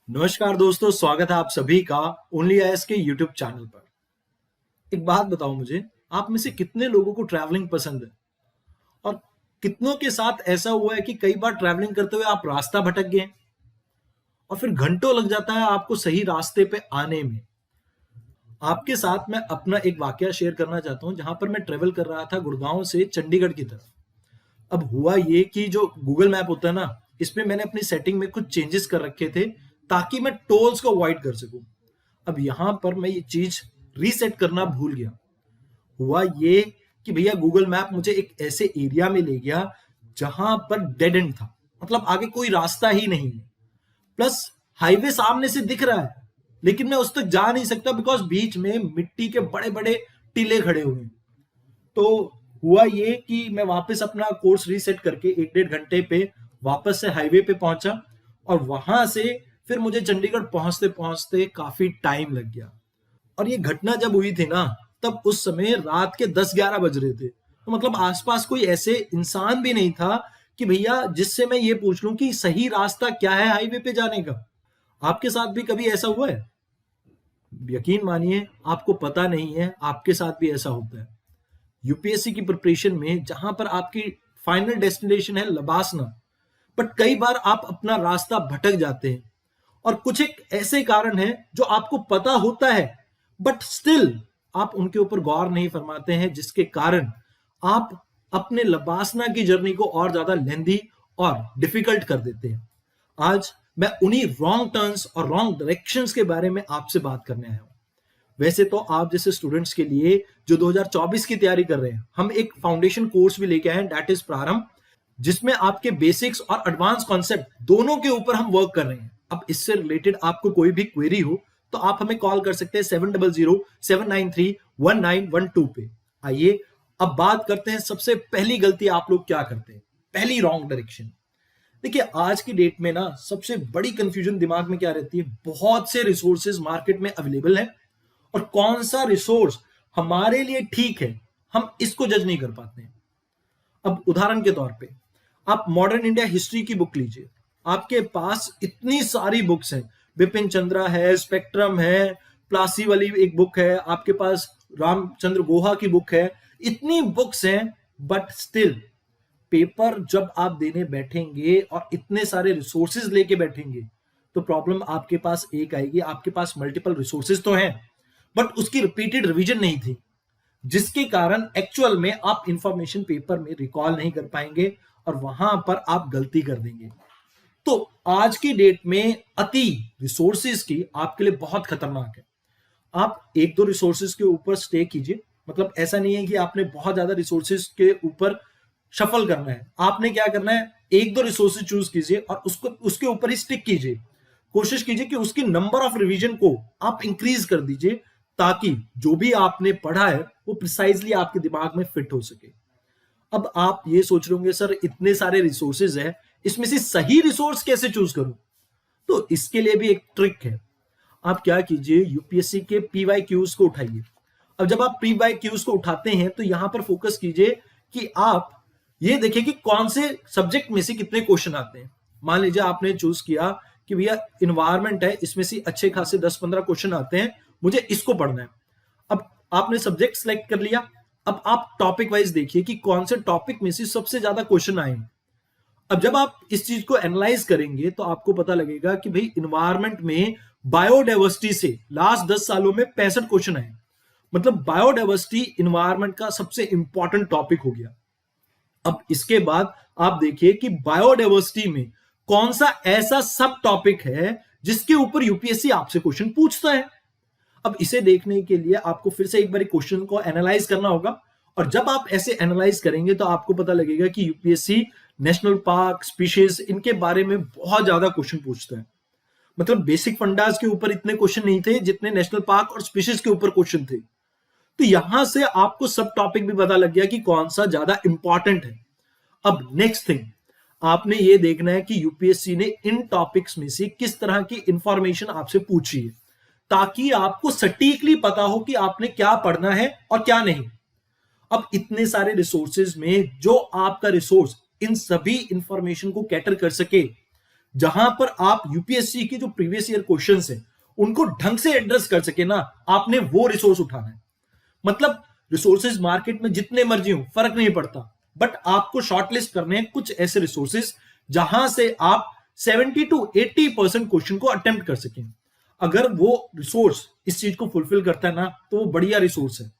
नमस्कार दोस्तों, स्वागत है आप सभी का ओनली आईएएस के यूट्यूब चैनल पर। एक बात बताओ मुझे, आप में से कितने लोगों को ट्रैवलिंग पसंद है? और कितनों के साथ ऐसा हुआ है कि कई बार ट्रैवलिंग करते हुए आप रास्ता भटक गए और फिर घंटों लग जाता है आपको सही रास्ते पे आने में? आपके साथ मैं अपना एक वाकया शेयर करना चाहता हूँ, जहां पर मैं ट्रेवल कर रहा था गुड़गांव से चंडीगढ़ की तरफ। अब हुआ ये कि जो गूगल मैप होता है ना, इसमें मैंने अपनी सेटिंग में कुछ चेंजेस कर रखे थे ताकि मैं टोल्स को अवॉइड कर सकूं। अब यहां पर मैं ये चीज रीसेट करना भूल गया। हुआ ये कि भैया गूगल मैप मुझे एक ऐसे एरिया में ले गया जहां पर डेड एंड था, मतलब आगे कोई रास्ता ही नहीं है। प्लस हाईवे सामने से दिख रहा है, लेकिन मैं उस तक जा नहीं सकता बिकॉज बीच में मिट्टी के बड़े बड़े टीले खड़े हुए हैं। तो हुआ ये कि मैं वापस अपना कोर्स रीसेट करके एक डेढ़ घंटे पे वापस से हाईवे पे पहुंचा और वहां से फिर मुझे चंडीगढ़ पहुंचते पहुंचते काफी टाइम लग गया। और ये घटना जब हुई थी ना, तब उस समय रात के 10-11 बज रहे थे, तो मतलब आसपास कोई ऐसे इंसान भी नहीं था कि भैया जिससे मैं ये पूछ लूं कि सही रास्ता क्या है हाईवे पे जाने का। आपके साथ भी कभी ऐसा हुआ है? यकीन मानिए, आपको पता नहीं है, आपके साथ भी ऐसा होता है। यूपीएससी की प्रिपरेशन में जहां पर आपकी फाइनल डेस्टिनेशन है लबासना, बट कई बार आप अपना रास्ता भटक जाते हैं और कुछ एक ऐसे कारण हैं जो आपको पता होता है, बट स्टिल आप उनके ऊपर गौर नहीं फरमाते हैं, जिसके कारण आप अपने लबासना की जर्नी को और ज्यादा लेंदी और डिफिकल्ट कर देते हैं। आज मैं उन्हीं रॉन्ग टर्न्स और रॉन्ग डायरेक्शंस के बारे में आपसे बात करने आया हूं। वैसे तो आप जैसे स्टूडेंट्स के लिए जो 2024 की तैयारी कर रहे हैं, हम एक फाउंडेशन कोर्स भी लेके आए हैं, दैट इज प्रारंभ, जिसमें आपके बेसिक्स और एडवांस कॉन्सेप्ट दोनों के ऊपर हम वर्क कर रहे हैं। अब इससे रिलेटेड आपको कोई भी क्वेरी हो तो आप हमें कॉल कर सकते हैं 7007931912 पे। आइए अब बात करते हैं, सबसे पहली गलती आप लोग क्या करते हैं, पहली रॉन्ग डायरेक्शन। देखिए, आज की डेट में ना सबसे बड़ी कंफ्यूजन दिमाग में क्या रहती है, बहुत से रिसोर्सेज मार्केट में अवेलेबल है और कौन सा रिसोर्स हमारे लिए ठीक है, हम इसको जज नहीं कर पाते हैं। अब उदाहरण के तौर पे आप मॉडर्न इंडिया हिस्ट्री की बुक लीजिए, आपके पास इतनी सारी बुक्स हैं, बिपिन चंद्रा है, स्पेक्ट्रम है, प्लासी वाली एक बुक है, आपके पास रामचंद्र गुहा की बुक है, इतनी बुक्स हैं, बट स्टिल पेपर जब आप देने बैठेंगे और इतने सारे रिसोर्सेज लेके बैठेंगे, तो प्रॉब्लम आपके पास एक आएगी, आपके पास मल्टीपल रिसोर्सेज तो हैं, बट उसकी रिपीटेड रिवीजन नहीं थी, जिसके कारण एक्चुअल में आप इंफॉर्मेशन पेपर में रिकॉल नहीं कर पाएंगे और वहां पर आप गलती कर देंगे। तो आज की डेट में अति रिसोर्सेज की आपके लिए बहुत खतरनाक है। आप एक दो रिसोर्सेज के ऊपर स्टे कीजिए, मतलब ऐसा नहीं है कि आपने बहुत ज्यादा रिसोर्सेज के ऊपर शफल करना है। आपने क्या करना है, एक दो रिसोर्सेज चूज कीजिए और उसको उसके ऊपर ही स्टिक कीजिए। कोशिश कीजिए कि उसकी नंबर ऑफ रिवीजन को आप इंक्रीज कर दीजिए, ताकि जो भी आपने पढ़ा है वो प्रिसाइजली आपके दिमाग में फिट हो सके। अब आप ये सोच रहे होंगे, सर इतने सारे रिसोर्सेज है, इसमें से सही रिसोर्स कैसे चूज करूं? तो इसके लिए भी एक ट्रिक है। आप क्या कीजिए, यूपीएससी के पीवाई क्यूज को उठाइए। अब जब आप पीवाई क्यूज को उठाते हैं तो यहां पर फोकस कीजिए कि आप ये देखिए कि कौन से सब्जेक्ट में से कितने क्वेश्चन आते हैं। मान लीजिए आपने चूज किया कि भैया इन्वायरमेंट है, इसमें से अच्छे खासे 10-15 क्वेश्चन आते हैं, मुझे इसको पढ़ना है। अब आपने सब्जेक्ट सेलेक्ट कर लिया, अब आप टॉपिक वाइज देखिए कि कौन से टॉपिक में से सबसे ज्यादा क्वेश्चन आए हैं। अब जब आप इस चीज को एनालाइज करेंगे तो आपको पता लगेगा कि भाई इन्वायरमेंट में बायोडाइवर्सिटी से लास्ट 10 सालों में 65 क्वेश्चन आए, मतलब बायोडाइवर्सिटी इन्वायरमेंट का सबसे इंपॉर्टेंट टॉपिक हो गया। अब इसके बाद आप देखिए कि बायोडाइवर्सिटी में कौन सा ऐसा सब टॉपिक है जिसके ऊपर यूपीएससी आपसे क्वेश्चन पूछता है। अब इसे देखने के लिए आपको फिर से एक बार क्वेश्चन को एनालाइज करना होगा, और जब आप ऐसे एनालाइज करेंगे तो आपको पता लगेगा कि यूपीएससी नेशनल पार्क, स्पीशीज, इनके बारे में बहुत ज्यादा क्वेश्चन पूछता है। मतलब बेसिक फंडास के ऊपर इतने क्वेश्चन नहीं थे जितने नेशनल पार्क और स्पीशीज के ऊपर क्वेश्चन थे। तो यहां से आपको सब टॉपिक भी पता लग गया कि कौन सा ज्यादा इंपॉर्टेंट है। अब नेक्स्ट थिंग, आपने ये देखना है कि यूपीएससी ने इन टॉपिक्स में से किस तरह की इंफॉर्मेशन आपसे पूछी है, ताकि आपको सटीकली पता हो कि आपने क्या पढ़ना है और क्या नहीं। अब इतने सारे रिसोर्सेज में जो आपका रिसोर्स इन सभी इंफॉर्मेशन को कैटर कर सके, जहां पर आप यूपीएससी की जो प्रीवियस ईयर क्वेश्चंस है उनको ढंग से एड्रेस कर सके ना, आपने वो रिसोर्स उठाना है। मतलब रिसोर्सेज मार्केट में जितने मर्जी हो फर्क नहीं पड़ता, बट आपको शॉर्टलिस्ट करने हैं कुछ ऐसे रिसोर्सेज जहां से आप 70 to 80% क्वेश्चन को अटेम्प्ट कर सकें। अगर वो रिसोर्स इस चीज को फुलफिल करता है ना, तो वो बढ़िया रिसोर्स है।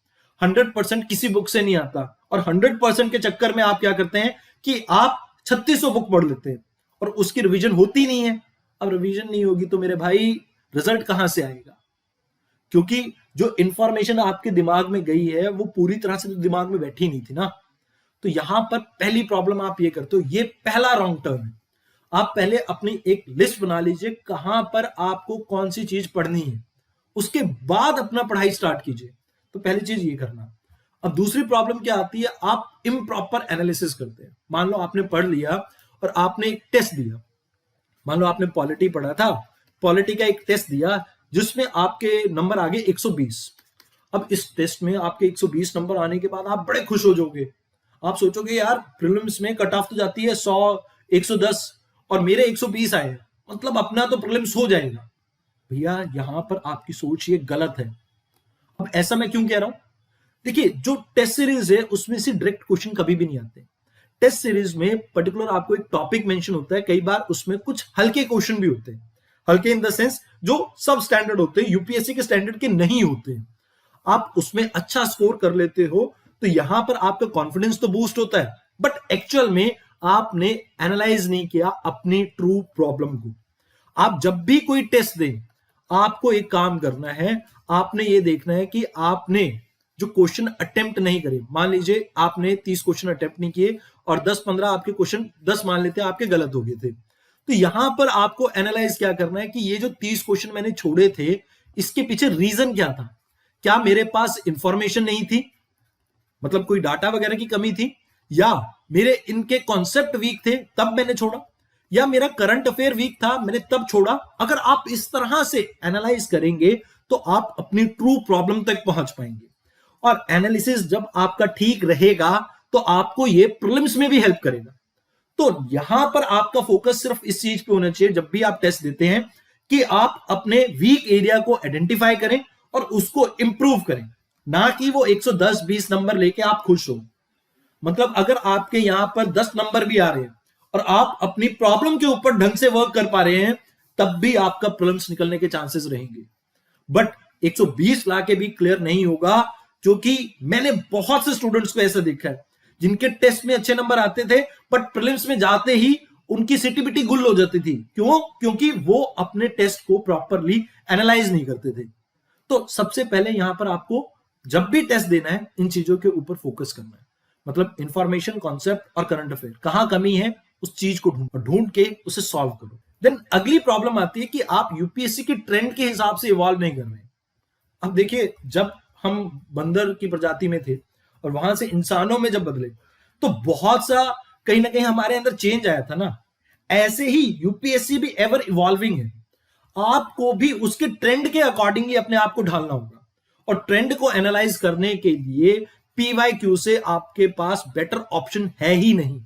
100% किसी बुक से नहीं आता, और 100% के चक्कर में आप क्या करते हैं कि आप 3600 बुक पढ़ लेते हैं और उसकी रिवीजन होती नहीं है। अब रिवीजन नहीं होगी तो मेरे भाई रिजल्ट कहां से आएगा? क्योंकि जो इंफॉर्मेशन आपके दिमाग में गई है वो पूरी तरह से तो दिमाग में बैठी नहीं थी ना। तो यहां पर पहली प्रॉब्लम आप ये करते हो, ये पहला रॉन्ग टर्न है। आप पहले अपनी एक लिस्ट बना लीजिए कहां पर आपको कौन सी चीज पढ़नी है, उसके बाद अपना पढ़ाई स्टार्ट कीजिए। तो पहली चीज ये करना। अब दूसरी प्रॉब्लम क्या आती है, आप इम्प्रॉपर एनालिसिस करते हैं। मान लो आपने पढ़ लिया और आपने एक टेस्ट दिया। मान लो आपने पॉलिटी पढ़ा था, पॉलिटी का एक टेस्ट दिया जिसमें आपके नंबर आ गए 120। अब इस टेस्ट में आपके 120 नंबर आने के बाद आप बड़े खुश हो जाओगे। आप सोचोगे यार प्रीलिम्स में कट ऑफ तो जाती है 100, 110 और मेरे 120 आए हैं, मतलब अपना तो प्रीलिम्स हो जाएगा। भैया यहां पर आपकी सोच ये गलत है। अब ऐसा मैं क्यों कह रहा हूं? देखिए, जो टेस्ट सीरीज है उसमें से डायरेक्ट क्वेश्चन कभी भी नहीं आते। टेस्ट सीरीज में पर्टिकुलर आपको एक टॉपिक मेंशन होता है, कई बार उसमें कुछ हल्के क्वेश्चन भी होते हैं। हल्के इन द सेंस जो सब स्टैंडर्ड होते हैं, यूपीएससी के स्टैंडर्ड के नहीं होते। आप उसमें अच्छा स्कोर कर लेते हो तो यहां पर आपका कॉन्फिडेंस तो बूस्ट होता है, बट एक्चुअल में आपने एनालाइज नहीं किया अपनी ट्रू प्रॉब्लम को। आप जब भी कोई टेस्ट दें, आपको एक काम करना है, आपने ये देखना है कि आपने जो क्वेश्चन अटेम्प्ट नहीं करे, मान लीजिए आपने 30 क्वेश्चन अटेम्प्ट नहीं किए और 10-15 आपके क्वेश्चन 10 मान लेते हैं आपके गलत हो गए थे, तो यहां पर आपको एनालाइज क्या करना है कि ये जो 30 क्वेश्चन मैंने छोड़े थे इसके पीछे रीजन क्या था। क्या मेरे पास इंफॉर्मेशन नहीं थी, मतलब कोई डाटा वगैरह की कमी थी, या मेरे इनके कॉन्सेप्ट वीक थे तब मैंने छोड़ा, या मेरा करंट अफेयर वीक था मैंने तब छोड़ा। अगर आप इस तरह से एनालाइज करेंगे तो आप अपनी ट्रू प्रॉब्लम तक पहुंच पाएंगे। और एनालिसिस जब आपका ठीक रहेगा तो आपको ये प्रीलिम्स में भी हेल्प करेगा। तो यहां पर आपका फोकस सिर्फ इस चीज पे होना चाहिए जब भी आप टेस्ट देते हैं कि आप अपने वीक एरिया को आइडेंटिफाई करें और उसको इंप्रूव करें, ना कि वो 110-20 नंबर लेके आप खुश हो। मतलब अगर आपके यहां पर 10 नंबर भी आ रहे हैं और आप अपनी प्रॉब्लम के ऊपर ढंग से वर्क कर पा रहे हैं, तब भी आपका प्रीलिम्स निकलने के चांसेस रहेंगे। बट 120 ला के भी क्लियर नहीं होगा, क्योंकि मैंने बहुत से स्टूडेंट्स को ऐसा देखा है जिनके टेस्ट में अच्छे नंबर आते थे बट प्रीलिम्स में जाते ही उनकी सिटी गुल हो जाती थी। क्यों? क्योंकि वो अपने टेस्ट को प्रॉपरली एनालाइज नहीं करते थे। तो सबसे पहले यहां पर आपको जब भी टेस्ट देना है इन चीजों के ऊपर फोकस करना है। मतलब इंफॉर्मेशन, कॉन्सेप्ट और करंट अफेयर, कहां कमी है उस चीज को ढूंढ के उसे सॉल्व करो। देन अगली प्रॉब्लम आती है कि आप यूपीएससी के ट्रेंड के हिसाब से इवॉल्व नहीं कर रहे। अब देखिए, जब हम बंदर की प्रजाति में थे और वहां से इंसानों में जब बदले तो बहुत सा कहीं ना कहीं हमारे अंदर चेंज आया था ना। ऐसे ही यूपीएससी भी एवर इवॉल्विंग है। आपको भी उसके ट्रेंड के अकॉर्डिंग ही अपने आप को ढालना होगा, और ट्रेंड को एनालाइज करने के लिए पीवाईक्यू से आपके पास बेटर ऑप्शन है ही नहीं।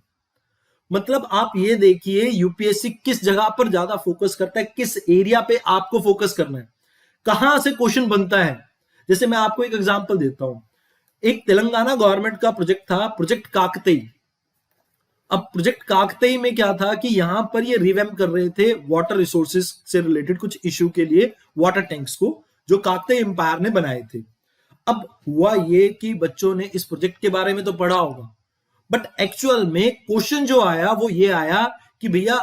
मतलब आप ये देखिए यूपीएससी किस जगह पर ज्यादा फोकस करता है, किस एरिया पे आपको फोकस करना है, कहां से क्वेश्चन बनता है। जैसे मैं आपको एक एग्जांपल देता हूं। एक तेलंगाना गवर्नमेंट का प्रोजेक्ट था, प्रोजेक्ट काकतई। अब प्रोजेक्ट काकतई में क्या था कि यहां पर ये रिवैम्प कर रहे थे वाटर रिसोर्सेज से रिलेटेड कुछ इश्यू के लिए, वाटर टैंक्स को जो काकतई एम्पायर ने बनाए थे। अब हुआ ये कि बच्चों ने इस प्रोजेक्ट के बारे में तो पढ़ा होगा, बट एक्चुअल में क्वेश्चन जो आया वो ये आया कि भैया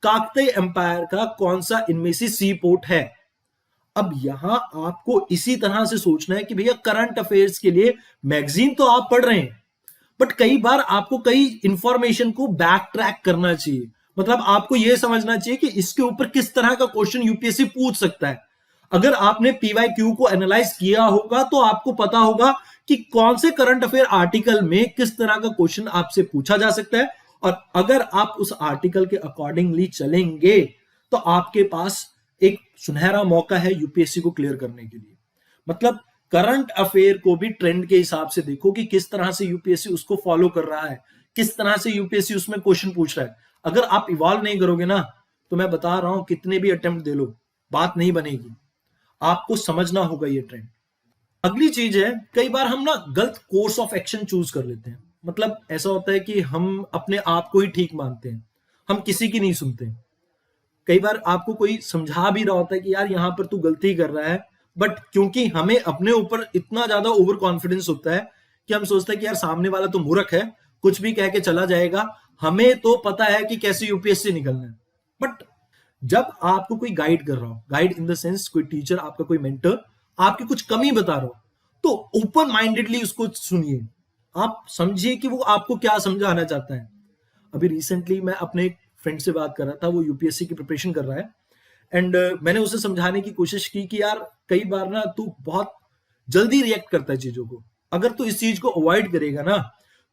काकतई एम्पायर का कौन सा इनमें से सी पोर्ट है। अब यहां आपको इसी तरह से सोचना है कि भैया करंट अफेयर्स के लिए मैगजीन तो आप पढ़ रहे हैं, बट कई बार आपको कई इंफॉर्मेशन को बैक ट्रैक करना चाहिए। मतलब आपको यह समझना चाहिए कि इसके ऊपर किस तरह का क्वेश्चन यूपीएससी पूछ सकता है। अगर आपने पीवाईक्यू को एनालाइज किया होगा तो आपको पता होगा कि कौन से करंट अफेयर आर्टिकल में किस तरह का क्वेश्चन आपसे पूछा जा सकता है, और अगर आप उस आर्टिकल के अकॉर्डिंगली चलेंगे तो आपके पास एक सुनहरा मौका है यूपीएससी को क्लियर करने के लिए। मतलब करंट अफेयर को भी ट्रेंड के हिसाब से देखो कि किस तरह से यूपीएससी उसको फॉलो कर रहा है, किस तरह से यूपीएससी उसमें क्वेश्चन पूछ रहा है। अगर आप इवॉल्व नहीं करोगे ना तो मैं बता रहा हूं कितने भी अटेम्प्ट दे लो, बात नहीं बनेगी। आपको समझना होगा ये ट्रेंड। अगली चीज है, कई बार हम ना गलत कोर्स ऑफ एक्शन चूज कर लेते हैं। मतलब ऐसा होता है कि हम अपने आप को ही ठीक मानते हैं, हम किसी की नहीं सुनते। कई बार आपको कोई समझा भी रहा होता है कि यार यहाँ पर तू गलती कर रहा है, बट क्योंकि हमें अपने ऊपर इतना ज्यादा ओवर कॉन्फिडेंस होता है कि हम सोचते हैं कि यार सामने वाला तो मूर्ख है, कुछ भी कह के चला जाएगा, हमें तो पता है कि कैसे यूपीएससी निकलना है। बट जब आपको कोई गाइड कर रहा हो, गाइड इन द सेंस कोई टीचर, आपका कोई मेंटर आपकी कुछ कमी बता रहा हो, तो ओपन माइंडेडली उसको सुनिए। आप समझिए कि वो आपको क्या समझाना चाहता है। अभी रिसेंटली मैं अपने एक फ्रेंड से बात कर रहा था, वो यूपीएससी की प्रिपरेशन कर रहा है। एंड मैंने उसे समझाने की कोशिश की कि यार कई बार ना तू बहुत जल्दी रिएक्ट करता है चीजों को, अगर तू इस चीज को अवॉइड करेगा ना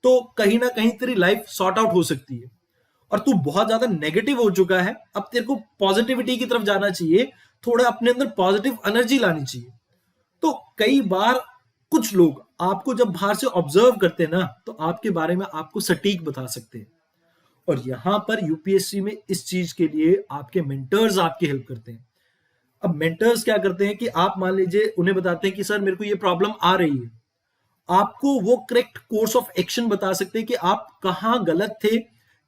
कहीं तेरी लाइफ सॉर्ट आउट हो सकती है। और तू बहुत ज्यादा नेगेटिव हो चुका है, अब तेरे को पॉजिटिविटी की तरफ जाना चाहिए, थोड़ा अपने अंदर पॉजिटिव एनर्जी लानी चाहिए। तो कई बार कुछ लोग आपको जब बाहर से ऑब्जर्व करते हैं ना, तो आपके बारे में आपको सटीक बता सकते हैं। और यहां पर यूपीएससी में इस चीज के लिए आपके मेंटर्स आपकी हेल्प करते हैं। अब मेंटर्स क्या करते हैं कि आप मान लीजिए उन्हें बताते हैं कि सर मेरे को ये प्रॉब्लम आ रही है, आपको वो करेक्ट कोर्स ऑफ एक्शन बता सकते हैं कि आप कहाँ गलत थे,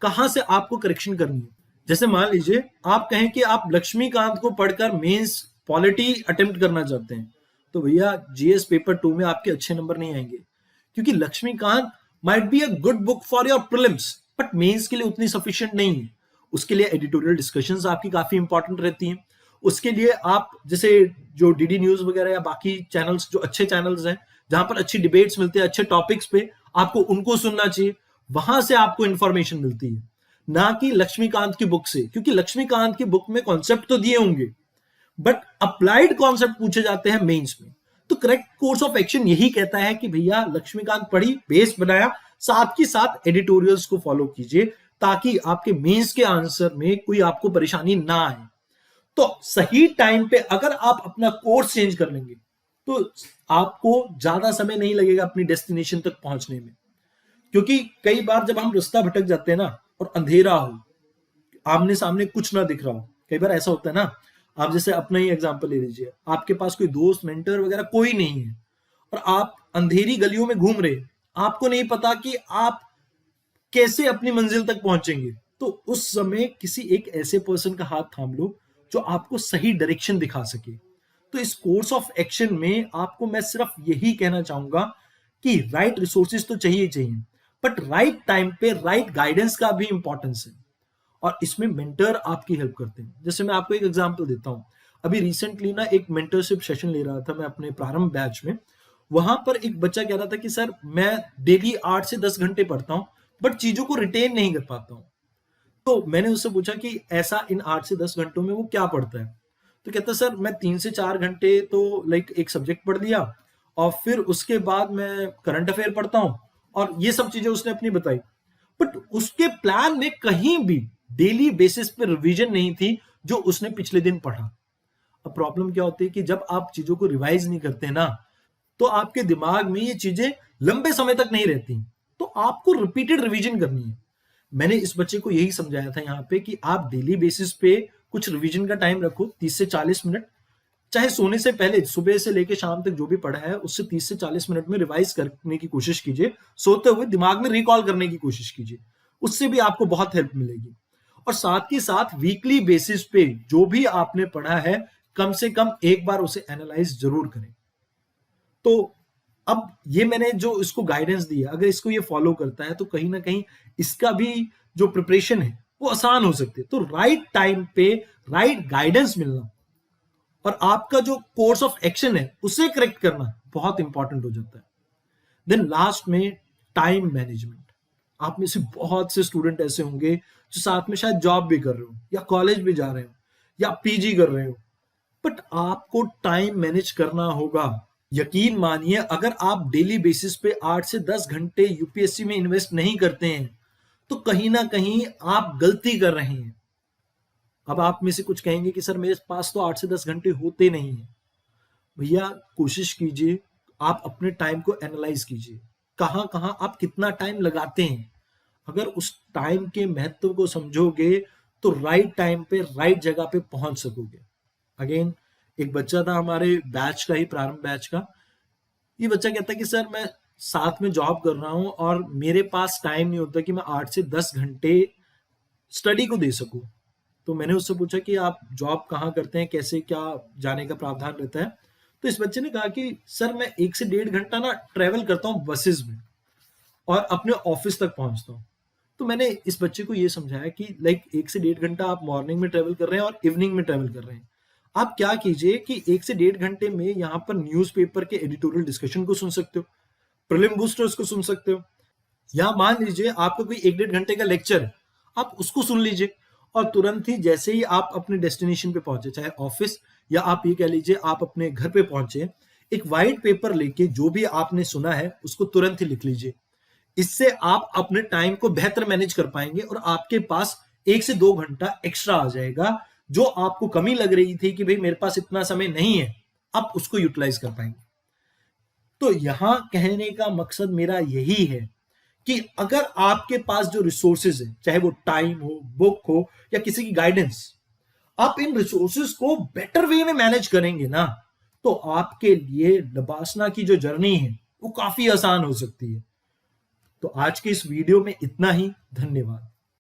कहाँ से आपको करेक्शन करनी है। जैसे मान लीजिए आप कहें कि आप लक्ष्मीकांत को पढ़कर मेंस पॉलिटी अटेम्प्ट करना चाहते हैं, तो भैया जीएस पेपर 2 में आपके अच्छे नंबर नहीं आएंगे, क्योंकि Laxmikanth might be a good book for your prelims, but mains के लिए उतनी सफिशिएंट नहीं है। उसके लिए एडिटोरियल डिस्कशंस आपकी काफी इंपॉर्टेंट रहती हैं। उसके लिए आप जैसे जो डीडी न्यूज वगैरह या बाकी चैनल्स, जो अच्छे चैनल्स हैं जहां पर अच्छी डिबेट्स मिलते हैं अच्छे टॉपिक्स पे, आपको उनको सुनना चाहिए। वहां से आपको इंफॉर्मेशन मिलती है, ना कि लक्ष्मीकांत की बुक से, क्योंकि लक्ष्मीकांत की बुक में कॉन्सेप्ट तो दिए होंगे, बट अप्लाइड कॉन्सेप्ट पूछे जाते हैं मेंस में। तो करेक्ट कोर्स ऑफ एक्शन यही कहता है कि भैया लक्ष्मीकांत पढ़ी, बेस बनाया, साथ के साथ एडिटोरियल्स को फॉलो कीजिए, ताकि आपके मेंस के आंसर में कोई आपको परेशानी ना आए। तो सही टाइम पे अगर आप अपना कोर्स चेंज कर लेंगे, तो आपको ज्यादा समय नहीं लगेगा अपनी डेस्टिनेशन तक पहुंचने में। क्योंकि कई बार जब हम रास्ता भटक जाते हैं ना, और अंधेरा हो, आमने सामने कुछ ना दिख रहा हो, कई बार ऐसा होता है ना, आप जैसे अपना ही एग्जांपल ले लीजिए, आपके पास कोई दोस्त, मेंटर वगैरह कोई नहीं है, और आप अंधेरी गलियों में घूम रहे, आपको नहीं पता कि आप कैसे अपनी मंजिल तक पहुंचेंगे। तो उस समय किसी एक ऐसे पर्सन का हाथ थाम लो जो आपको सही डायरेक्शन दिखा सके। तो इस कोर्स ऑफ एक्शन में आपको मैं सिर्फ यही कहना चाहूंगा कि राइट रिसोर्सेज तो चाहिए चाहिए, बट राइट टाइम पे राइट गाइडेंस का भी इंपॉर्टेंस है, और इसमें मेंटर आपकी हेल्प करते हैं। जैसे मैं आपको एक एग्जांपल देता हूं, अभी रिसेंटली ना एक मेंटरशिप सेशन ले रहा था मैं अपने प्रारंभ बैच में। वहां पर एक बच्चा कह रहा था कि सर मैं डेली 8 से 10 घंटे पढ़ता हूं, बट चीजों को रिटेन नहीं कर पाता हूं। तो मैंने उससे पूछा कि ऐसा इन 8 से 10 घंटों में वो क्या पढ़ता है। तो कहता सर मैं 3 से 4 घंटे तो लाइक एक सब्जेक्ट पढ़ लिया, और फिर उसके बाद मैं करंट अफेयर पढ़ता हूँ, और ये सब चीजें उसने अपनी बताई। बट उसके प्लान में कहीं भी डेली बेसिस पे रिवीजन नहीं थी जो उसने पिछले दिन पढ़ा। अब प्रॉब्लम क्या होती है कि जब आप चीजों को रिवाइज नहीं करते ना, तो आपके दिमाग में ये चीजें लंबे समय तक नहीं रहती। तो आपको रिपीटेड रिवीजन करनी है। मैंने इस बच्चे को यही समझाया था यहाँ पे कि आप डेली बेसिस पे कुछ रिवीजन का टाइम रखो, 30 से 40 मिनट, चाहे सोने से पहले सुबह से लेकर शाम तक जो भी पढ़ा है उससे 30 से 40 मिनट में रिवाइज करने की कोशिश कीजिए, सोते हुए दिमाग में रिकॉल करने की कोशिश कीजिए। उससे भी आपको बहुत हेल्प मिलेगी। और साथ ही साथ वीकली बेसिस पे जो भी आपने पढ़ा है, कम से कम एक बार उसे एनालाइज जरूर करें। तो अब ये मैंने जो इसको गाइडेंस दिया, अगर इसको ये फॉलो करता है तो कहीं ना कहीं इसका भी जो प्रिपरेशन है वो आसान हो सकती है। तो राइट टाइम पे राइट गाइडेंस मिलना और आपका जो कोर्स ऑफ एक्शन है उसे करेक्ट करना बहुत इंपॉर्टेंट हो जाता है। देन लास्ट में टाइम मैनेजमेंट। आप में से बहुत से स्टूडेंट ऐसे होंगे जो साथ में शायद जॉब भी कर रहे हो, या कॉलेज भी जा रहे हो, या पीजी कर रहे हो, बट आपको टाइम मैनेज करना होगा। यकीन मानिए, अगर आप डेली बेसिस पे 8 से 10 घंटे यूपीएससी में इन्वेस्ट नहीं करते हैं, तो कहीं ना कहीं आप गलती कर रहे हैं। अब आप में से कुछ कहेंगे कि सर मेरे पास तो 8 से 10 घंटे होते नहीं है। भैया कोशिश कीजिए, आप अपने टाइम को एनालाइज कीजिए, कहाँ कहाँ आप कितना टाइम लगाते हैं। अगर उस टाइम के महत्व को समझोगे, तो राइट टाइम पे राइट जगह पे पहुंच सकोगे। अगेन, एक बच्चा था हमारे बैच का ही, प्रारंभ बैच का। ये बच्चा कहता है कि सर मैं साथ में जॉब कर रहा हूँ और मेरे पास टाइम नहीं होता कि मैं 8 से 10 घंटे स्टडी को दे सकूं। तो मैंने उससे पूछा कि आप जॉब कहाँ करते हैं, कैसे क्या जाने का प्रावधान रहता है। तो इस बच्चे ने कहा कि सर मैं 1 से 1.5 घंटा ना ट्रेवल करता हूँ बसेस में और अपने ऑफिस तक पहुंचता हूँ। तो मैंने इस बच्चे को ये समझाया कि लाइक 1 से 1.5 घंटा आप मॉर्निंग में ट्रेवल कर रहे हैं और इवनिंग में ट्रेवल कर रहे हैं। आप क्या कीजिए कि 1 से 1.5 घंटे में यहाँ पर न्यूज़पेपर के एडिटोरियल डिस्कशन को सुन सकते हो, प्रीलिम बूस्टर्स को सुन सकते हो, या मान लीजिए आपका कोई 1 1.5 घंटे का लेक्चर है, आप उसको सुन लीजिए। और तुरंत ही जैसे ही आप अपने डेस्टिनेशन पे पहुंचे, चाहे ऑफिस या आप ये कह लीजिए आप अपने घर पे पहुंचे, एक वाइट पेपर लेके जो भी आपने सुना है उसको तुरंत ही लिख लीजिए। इससे आप अपने टाइम को बेहतर मैनेज कर पाएंगे और आपके पास 1 से 2 घंटा एक्स्ट्रा आ जाएगा। जो आपको कमी लग रही थी कि भाई मेरे पास इतना समय नहीं है, आप उसको यूटिलाइज कर पाएंगे। तो यहां कहने का मकसद मेरा यही है कि अगर आपके पास जो रिसोर्सेज है, चाहे वो टाइम हो, बुक हो या किसी की गाइडेंस, आप इन रिसोर्सेज को बेटर वे में मैनेज करेंगे ना, तो आपके लिए लबासना की जो जर्नी है वो काफी आसान हो सकती है। तो आज के इस वीडियो में इतना ही। धन्यवाद।